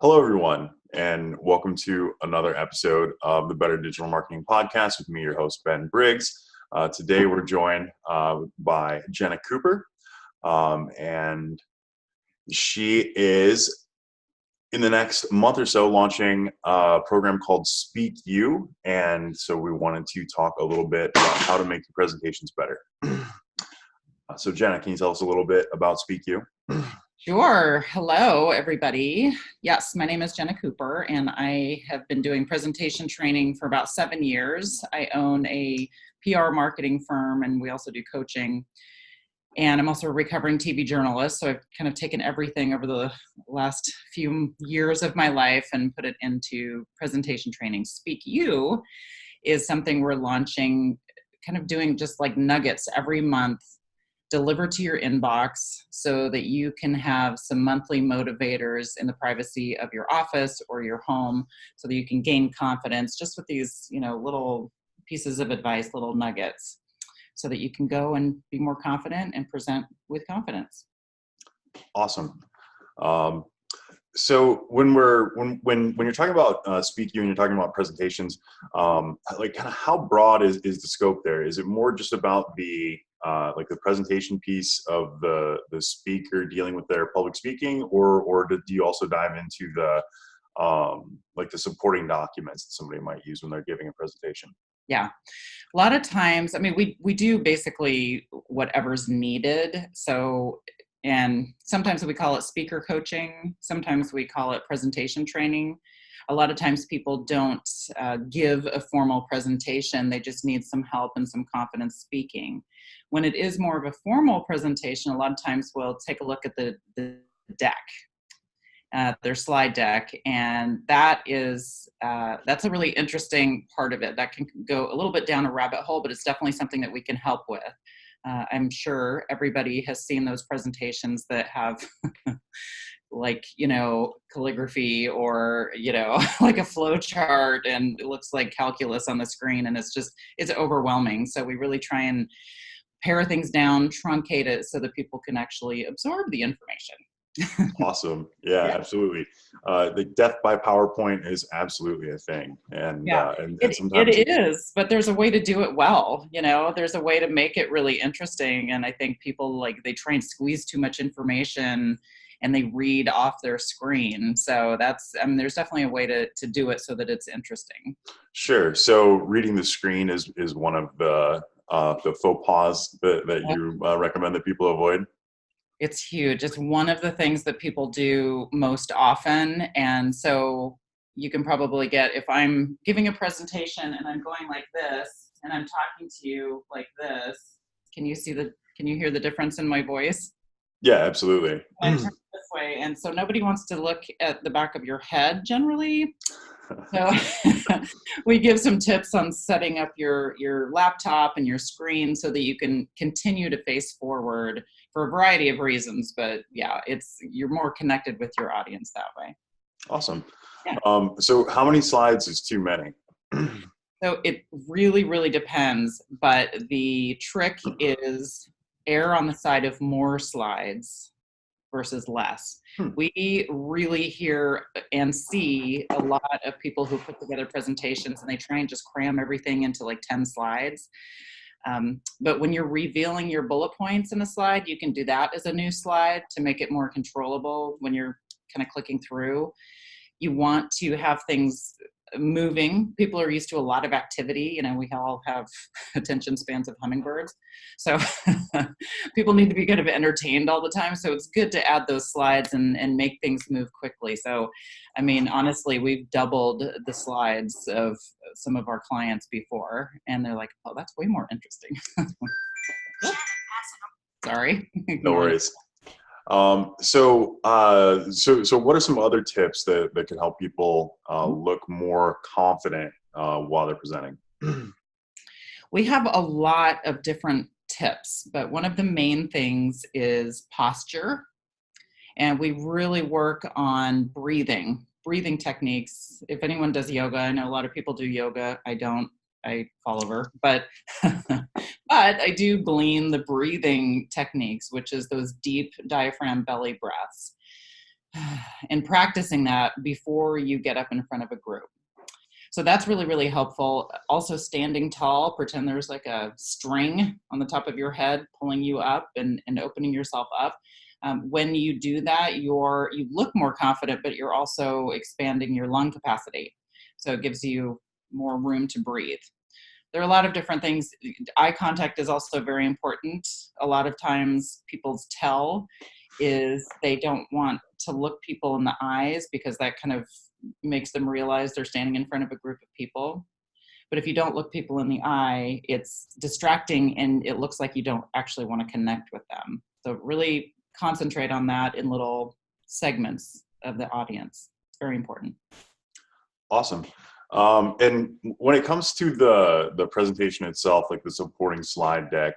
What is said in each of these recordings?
Hello, everyone, and welcome to another episode of the Better Digital Marketing Podcast with me, your host, Ben Briggs. Today, we're joined by Jenna Cooper, and she is, in the next month or so, launching a program called Speak You, and so we wanted to talk a little bit about how to make your presentations better. So, Jenna, can you tell us a little bit about Speak You? Sure. Hello, everybody. Yes, my name is Jenna Cooper, and I have been doing presentation training for about 7 years. I own a PR marketing firm, and we also do coaching. And I'm also a recovering TV journalist, so I've kind of taken everything over the last few years of my life and put it into presentation training. Speak You is something we're launching, kind of doing just like nuggets every month, delivered to your inbox so that you can have some monthly motivators in the privacy of your office or your home so that you can gain confidence just with these, little pieces of advice, little nuggets, so that you can go and be more confident and present with confidence. Awesome. So when you're talking about Speak You and you're talking about presentations, like kind of how broad is the scope there? Is it more just about the presentation piece of the speaker dealing with their public speaking, or do you also dive into the supporting documents that somebody might use when they're giving a presentation? Yeah. A lot of times, we do basically whatever's needed. So, and sometimes we call it speaker coaching. Sometimes we call it presentation training. A lot of times people don't give a formal presentation. They just need some help and some confidence speaking. When it is more of a formal presentation, a lot of times we'll take a look at the deck, their slide deck, and that's a really interesting part of it. That can go a little bit down a rabbit hole, but it's definitely something that we can help with. I'm sure everybody has seen those presentations that have calligraphy or, like a flow chart, and it looks like calculus on the screen, and it's overwhelming. So we really try and pare things down, truncate it so that people can actually absorb the information. Awesome. Yeah, absolutely. The death by PowerPoint is absolutely a thing. And sometimes it is, but there's a way to do it well. There's a way to make it really interesting. And I think people they try and squeeze too much information and they read off their screen. So there's definitely a way to do it so that it's interesting. Sure. So reading the screen is one of the faux pas that you recommend that people avoid? It's huge. It's one of the things that people do most often. And so you can probably get, if I'm giving a presentation and I'm going like this, and I'm talking to you like this, can you hear the difference in my voice? Yeah, absolutely. I turn this way. And so nobody wants to look at the back of your head generally. So we give some tips on setting up your laptop and your screen so that you can continue to face forward for a variety of reasons. But yeah, you're more connected with your audience that way. Awesome. Yeah. So how many slides is too many? So it really, really depends. But the trick is err on the side of more slides versus less. We really hear and see a lot of people who put together presentations and they try and just cram everything into 10 slides. But when you're revealing your bullet points in a slide, you can do that as a new slide to make it more controllable when you're kind of clicking through. You want to have things moving. People are used to a lot of activity. We all have attention spans of hummingbirds. So people need to be kind of entertained all the time. So it's good to add those slides and make things move quickly. So, honestly, we've doubled the slides of some of our clients before, and they're like, oh, that's way more interesting. Sorry. No worries. So what are some other tips that can help people look more confident while they're presenting? We have a lot of different tips, but one of the main things is posture. And we really work on breathing techniques. If anyone does yoga, I know a lot of people do yoga. I don't. I fall over, but But I do glean the breathing techniques, which is those deep diaphragm belly breaths, and practicing that before you get up in front of a group. So that's really, really helpful. Also, standing tall, pretend there's like a string on the top of your head pulling you up and opening yourself up. When you do that, you look more confident, but you're also expanding your lung capacity. So it gives you more room to breathe. There are a lot of different things. Eye contact is also very important. A lot of times people's tell is they don't want to look people in the eyes because that kind of makes them realize they're standing in front of a group of people. But if you don't look people in the eye, it's distracting and it looks like you don't actually want to connect with them. So really concentrate on that in little segments of the audience. It's very important. Awesome. And when it comes to the presentation itself, like the supporting slide deck,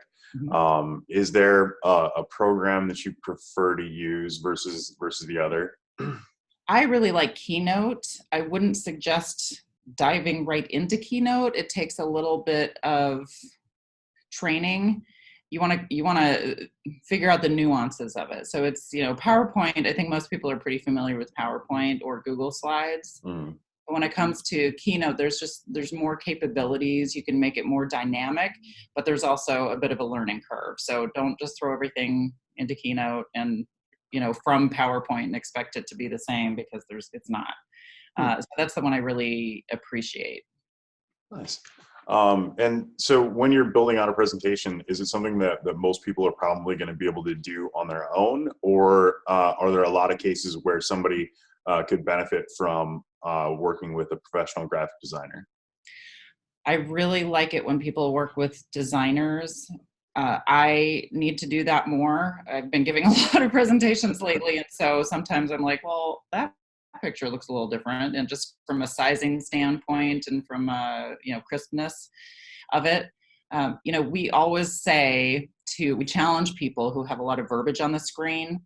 is there a program that you prefer to use versus the other? I really like Keynote. I wouldn't suggest diving right into Keynote. It takes a little bit of training. You want to figure out the nuances of it. So it's, PowerPoint, I think most people are pretty familiar with PowerPoint or Google Slides. But when it comes to Keynote, there's more capabilities. You can make it more dynamic, but there's also a bit of a learning curve. So don't just throw everything into Keynote and from PowerPoint and expect it to be the same, because it's not. So that's the one I really appreciate. Nice. And so when you're building out a presentation, is it something that most people are probably going to be able to do on their own? Or are there a lot of cases where somebody could benefit from working with a professional graphic designer? I really like it when people work with designers. I need to do that more. I've been giving a lot of presentations lately, and so sometimes I'm like, well, that picture looks a little different, and just from a sizing standpoint and from crispness of it. We always we challenge people who have a lot of verbiage on the screen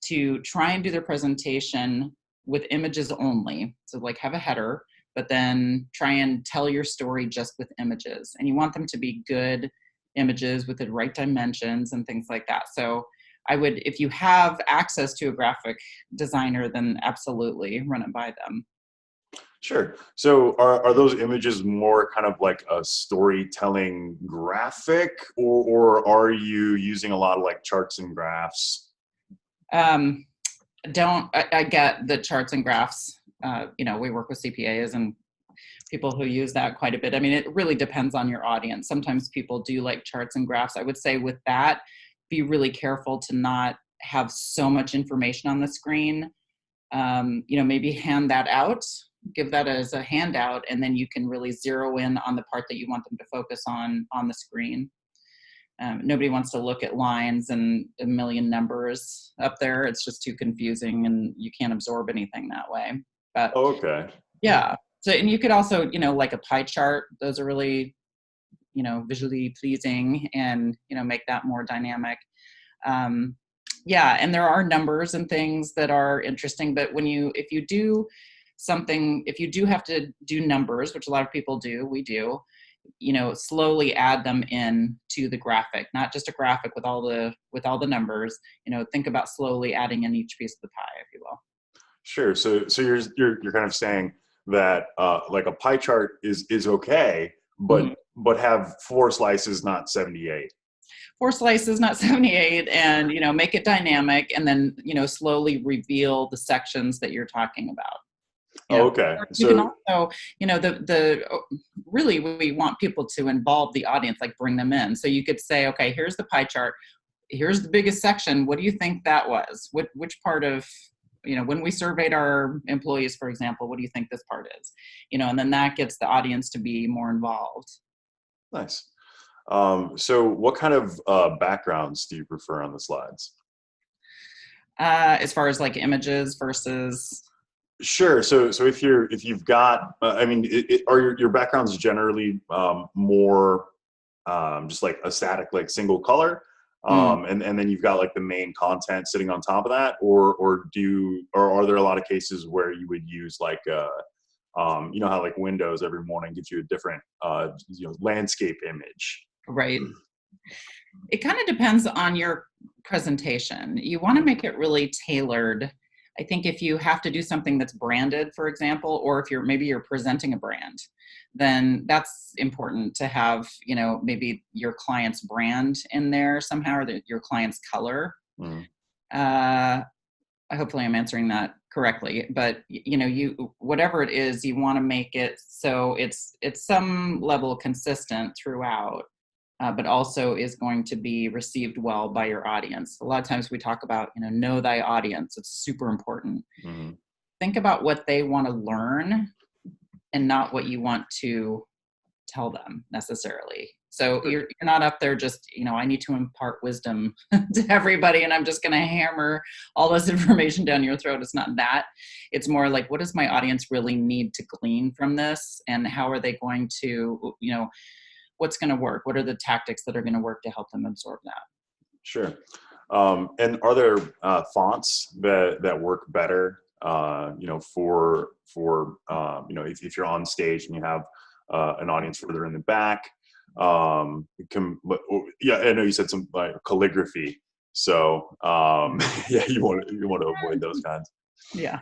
to try and do their presentation with images only. So like have a header, but then try and tell your story just with images. And you want them to be good images with the right dimensions and things like that. So I would, if you have access to a graphic designer, then absolutely run it by them. Sure. So are those images more kind of like a storytelling graphic, or are you using a lot of like charts and graphs? I get the charts and graphs. We work with CPAs and people who use that quite a bit. I mean, it really depends on your audience. Sometimes people do like charts and graphs. I would say with that, be really careful to not have so much information on the screen. Maybe hand that out, give that as a handout, and then you can really zero in on the part that you want them to focus on the screen. Nobody wants to look at lines and a million numbers up there. It's just too confusing and you can't absorb anything that way. But okay. Yeah. So, and you could also, like a pie chart, those are really, visually pleasing and, make that more dynamic. And there are numbers and things that are interesting, but if you do have to do numbers, which a lot of people do, we do, slowly add them in to the graphic, not just a graphic with all the numbers, think about slowly adding in each piece of the pie, if you will. Sure. So you're kind of saying that like a pie chart is okay, but have 4 slices, not 78. 4 slices, not 78, and make it dynamic, and then slowly reveal the sections that you're talking about. Okay. You can also, really we want people to involve the audience, like bring them in. So you could say, okay, here's the pie chart, here's the biggest section. What do you think that was? Which part of, when we surveyed our employees, for example, what do you think this part is? And then that gets the audience to be more involved. Nice. So what kind of backgrounds do you prefer on the slides? As far as like images versus... Sure. So if you've got, are your backgrounds generally more just like a static, like single color? And then you've got like the main content sitting on top of that, or are there a lot of cases where you would use like how like Windows every morning gives you a different landscape image? Right. It kind of depends on your presentation. You want to make it really tailored. I think if you have to do something that's branded, for example, or if you're presenting a brand, then that's important to have, maybe your client's brand in there somehow, or your client's color. Mm. Hopefully I'm answering that correctly, but whatever it is, you want to make it so it's some level consistent throughout. But also is going to be received well by your audience. A lot of times we talk about, know thy audience. It's super important. Mm-hmm. Think about what they want to learn and not what you want to tell them necessarily. So you're not up there just, I need to impart wisdom to everybody and I'm just going to hammer all this information down your throat. It's not that. It's more like, what does my audience really need to glean from this? And how are they going to, what's going to work? What are the tactics that are going to work to help them absorb that? Sure. And are there fonts that work better, for if you're on stage and you have an audience further in the back? I know you said some like calligraphy. So you want to avoid those kinds. Yeah.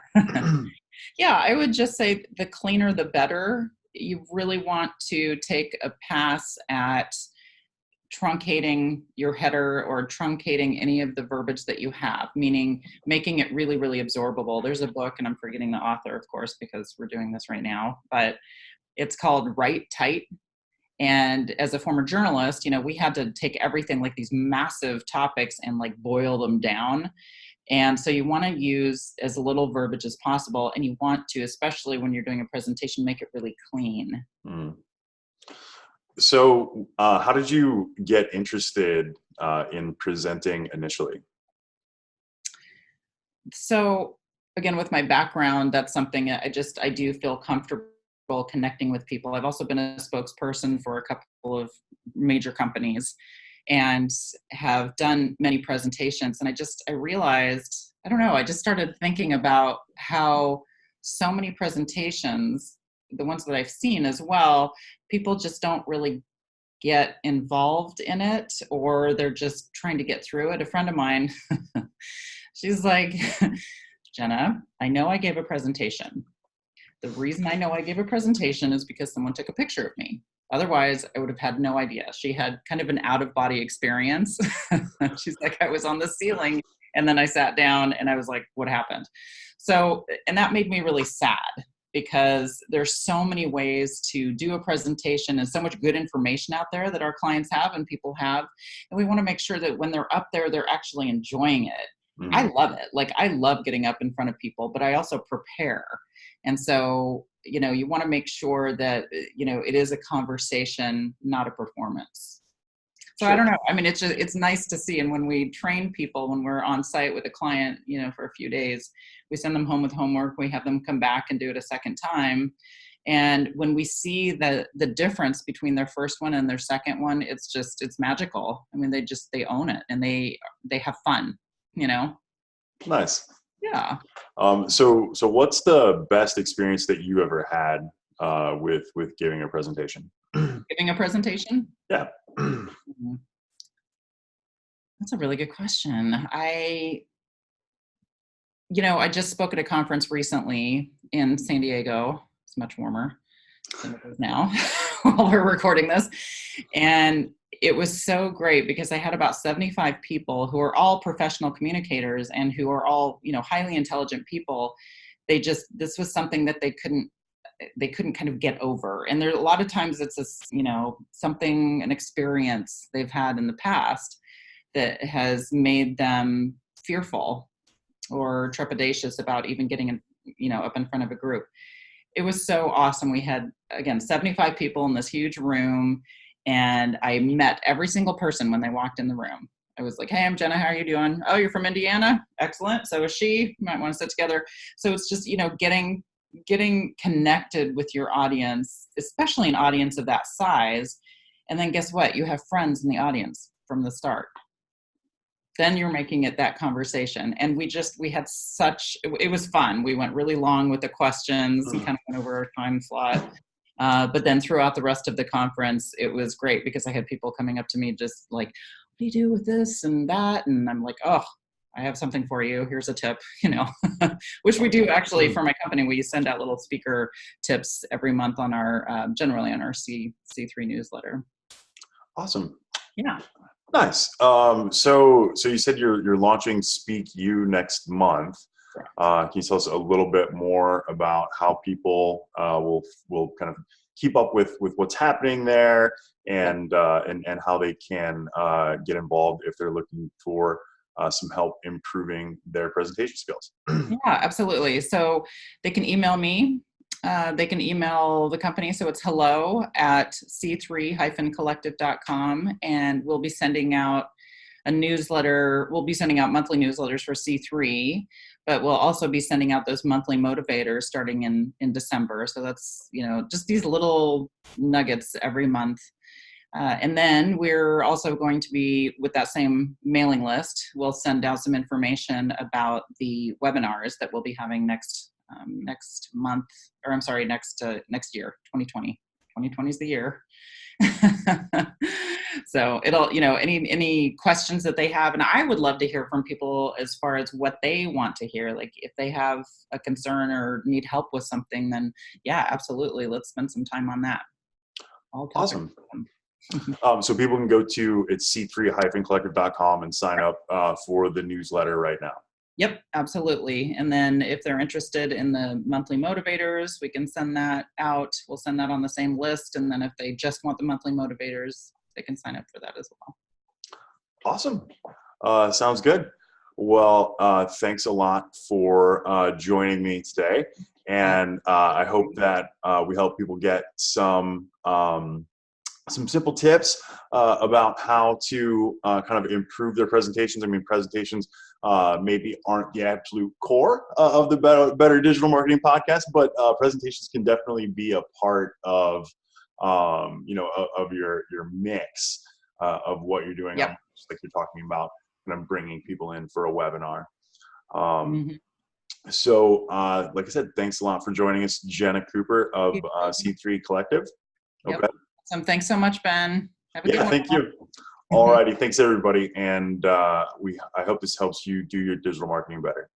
Yeah, I would just say the cleaner, the better. You really want to take a pass at truncating your header or truncating any of the verbiage that you have, meaning making it really, really absorbable. There's a book, and I'm forgetting the author, of course, because we're doing this right now, but it's called Write Tight. And as a former journalist, we had to take everything, like these massive topics, and like boil them down. And so you want to use as little verbiage as possible. And you want to, especially when you're doing a presentation, make it really clean. Mm. So how did you get interested in presenting initially? So again, with my background, that's something I do feel comfortable connecting with people. I've also been a spokesperson for a couple of major companies and have done many presentations. And I realized, I just started thinking about how so many presentations, the ones that I've seen as well, people just don't really get involved in it, or they're just trying to get through it. A friend of mine, she's like, Jenna, I know I gave a presentation. The reason I know I gave a presentation is because someone took a picture of me. Otherwise, I would have had no idea. She had kind of an out-of-body experience. She's like, I was on the ceiling, and then I sat down, and I was like, what happened? So, and that made me really sad, because there's so many ways to do a presentation and so much good information out there that our clients have and people have. And we want to make sure that when they're up there, they're actually enjoying it. Mm-hmm. I love it. Like, I love getting up in front of people, but I also prepare. And so, you want to make sure that, it is a conversation, not a performance. So sure. I don't know. I mean, it's nice to see. And when we train people, when we're on site with a client, for a few days, we send them home with homework. We have them come back and do it a second time. And when we see the difference between their first one and their second one, it's magical. I mean, they own it, and they have fun, Nice. Yeah. So what's the best experience that you ever had with giving a presentation? Giving a presentation? Yeah. That's a really good question. I just spoke at a conference recently in San Diego. It's much warmer than it is now while we're recording this. And it was so great because I had about 75 people who are all professional communicators and who are all, highly intelligent people. This was something that they couldn't kind of get over. And there a lot of times it's an experience they've had in the past that has made them fearful or trepidatious about even getting up in front of a group. It was so awesome. We had, again, 75 people in this huge room, and I met every single person when they walked in the room. I was like, hey, I'm Jenna. How are you doing? Oh, you're from Indiana? Excellent. So is she. You might want to sit together. So it's just, getting connected with your audience, especially an audience of that size. And then guess what? You have friends in the audience from the start. Then you're making it that conversation. And we had it was fun. We went really long with the questions and kind of went over our time slot. But then throughout the rest of the conference, it was great because I had people coming up to me just like, what do you do with this and that? And I'm like, oh, I have something for you. Here's a tip, which we do actually for my company. We send out little speaker tips every month on our, generally on our C3 newsletter. Awesome. Yeah. Nice. So you said you're launching Speak You next month. Can you tell us a little bit more about how people will kind of keep up with what's happening there and how they can get involved if they're looking for some help improving their presentation skills? Yeah, absolutely. So they can email me. They can email the company. So it's hello@c3-collective.com. And we'll be sending out a newsletter. We'll be sending out monthly newsletters for C3, but we'll also be sending out those monthly motivators starting in December. So that's, just these little nuggets every month. And then we're also going to be, with that same mailing list, we'll send out some information about the webinars that we'll be having next month, or I'm sorry, next year, 2020. 2020 is the year. So it'll, any questions that they have, and I would love to hear from people as far as what they want to hear. Like if they have a concern or need help with something, then yeah, absolutely. Let's spend some time on that. Awesome. So people can go to c3-collective.com and sign up for the newsletter right now. Yep, absolutely. And then if they're interested in the monthly motivators, we can send that out. We'll send that on the same list. And then if they just want the monthly motivators, they can sign up for that as well. Awesome. Sounds good. Well, thanks a lot for joining me today. And I hope that we help people get some simple tips about how to kind of improve their presentations. I mean, presentations maybe aren't the absolute core of the Better Digital Marketing podcast, but presentations can definitely be a part of of your mix of what you're doing. Yep. Just like you're talking about, kind of bringing people in for a webinar. So, like I said, thanks a lot for joining us, Jenna Cooper of C3 Collective. Okay. Yep. Awesome. Thanks so much, Ben. Have a good one. Thank you. All righty. Thanks, everybody. And I hope this helps you do your digital marketing better.